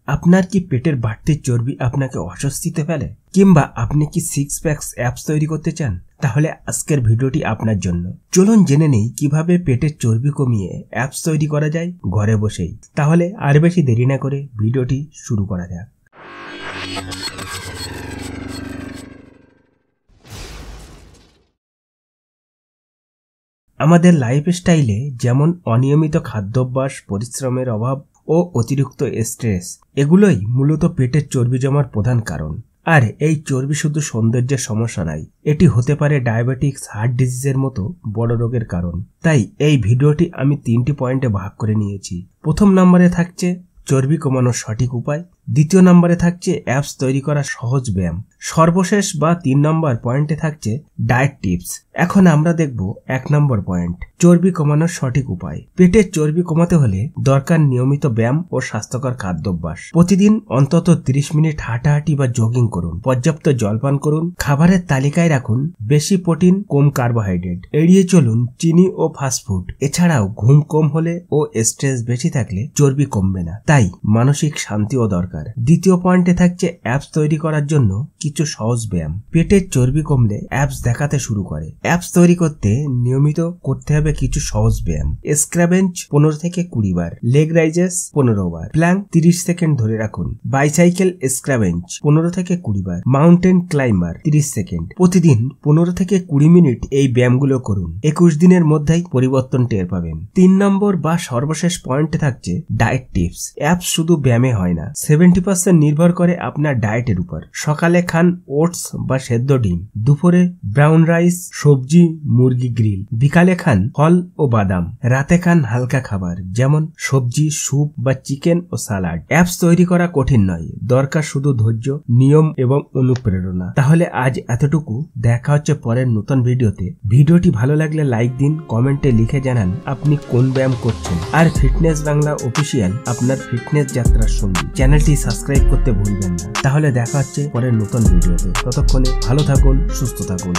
আপনার কি পেটের বাড়তি চর্বি আপনাকে অস্বস্তিতে ফেলে, কিংবা আপনি কি সিক্স প্যাকস অ্যাপস তৈরি করতে চান? তাহলে আজকের ভিডিওটি আপনার জন্য। চলুন জেনে নেই কিভাবে পেটের চর্বি কমিয়ে অ্যাপস তৈরি করা যায় ঘরে বসেই। তাহলে আর বেশি দেরি না করে ভিডিওটি শুরু করা যাক। আমাদের লাইফস্টাইলে যেমন অনিয়মিত খাদ্যাভ্যাস, পরিশ্রমের অভাব ও অতিরিক্ত স্ট্রেস, এগুলোই মূলত পেটের চর্বি জমার প্রধান কারণ। আর এই চর্বি শুধু সৌন্দর্যের সমস্যা নয়, এটি হতে পারে ডায়াবেটিক্স, হার্ট ডিজিজের মতো বড় রোগের কারণ। তাই এই ভিডিওটি আমি 3টি পয়েন্টে ভাগ করে নিয়েছি। প্রথম নম্বরে থাকছে চর্বি কমানোর সঠিক উপায়, দ্বিতীয় নম্বরে থাকছে অ্যাপস তৈরি করা সহজ ব্যায়াম, সর্বশেষ বা 3 নম্বর পয়েন্টে থাকছে ডায়েট টিপস। এখন আমরা দেখব 1 নম্বর পয়েন্ট, চর্বি কমানোর সঠিক উপায়। পেটের চর্বি কমাতে হলে দরকার নিয়মিত ব্যায়াম ও স্বাস্থ্যকর খাদ্যাভ্যাস। প্রতিদিন অন্তত 30 মিনিট হাঁটাহাঁটি বা জগিং করুন, পর্যাপ্ত জলপান করুন, খাবারের তালিকায় রাখুন বেশি প্রোটিন, কম কার্বোহাইড্রেট, এড়িয়ে চলুন চিনি ও ফাস্টফুড। এছাড়াও ঘুম কম হলে ও স্ট্রেস বেশি থাকলে চর্বি কমবে না, তাই মানসিক শান্তিও দরকার। দ্বিতীয় পয়েন্টে থাকছে অ্যাপস তৈরি করার জন্য কিছু সহজ ব্যায়াম। পেটের চর্বি কমলে অ্যাপস দেখাতে শুরু করে। অ্যাপস তৈরি করতে নিয়মিত করতে হবে কিছু সহজ ব্যায়াম। স্ক্র্যাবেঞ্চ 15 থেকে 20 বার, লেগ রাইজেস 15 বার, প্ল্যাঙ্ক 30 সেকেন্ড ধরে রাখুন, বাইসাইকেল স্ক্র্যাবেঞ্চ 15 থেকে 20 বার, মাউন্টেন ক্লাইম্বার 30 সেকেন্ড। প্রতিদিন 15 থেকে 20 মিনিট এই ব্যায়ামগুলো করুন। 21 দিনের মধ্যেই পরিবর্তন টের পাবেন। 3 নম্বর বা সর্বশেষ পয়েন্টে থাকছে ডায়েট টিপস। অ্যাপস শুধু ব্যায়ামে হয় না, 70% নির্ভর করে আপনার ডায়েটের উপর। সকালে খান ওটস বা সেদ্ধ ডিম, দুপুরে ব্রাউন রাইস, সবজি, মুরগি গ্রিল, বিকালে খান ফল ও বাদাম, রাতে খান হালকা খাবার যেমন সবজি, স্যুপ বা চিকেন ও সালাড। অ্যাপস তৈরি করা কঠিন নয়, দরকার শুধু ধৈর্য, নিয়ম এবং অনুপ্রেরণা। তাহলে আজ এতটুকু, দেখা হচ্ছে পরের নতুন ভিডিওতে। ভিডিওটি ভালো লাগলে লাইক দিন, কমেন্টে লিখে জানান আপনি কোন ব্যায়াম করছেন। আর ফিটনেস বাংলা অফিসিয়াল আপনার ফিটনেস যাত্রার সঙ্গী। চ্যানেলটি সাবস্ক্রাইব করতে ভুলবেন না। তাহলে দেখা হচ্ছে পরের নতুন ভিডিওতে। ততক্ষণে ভালো থাকুন, সুস্থ থাকুন।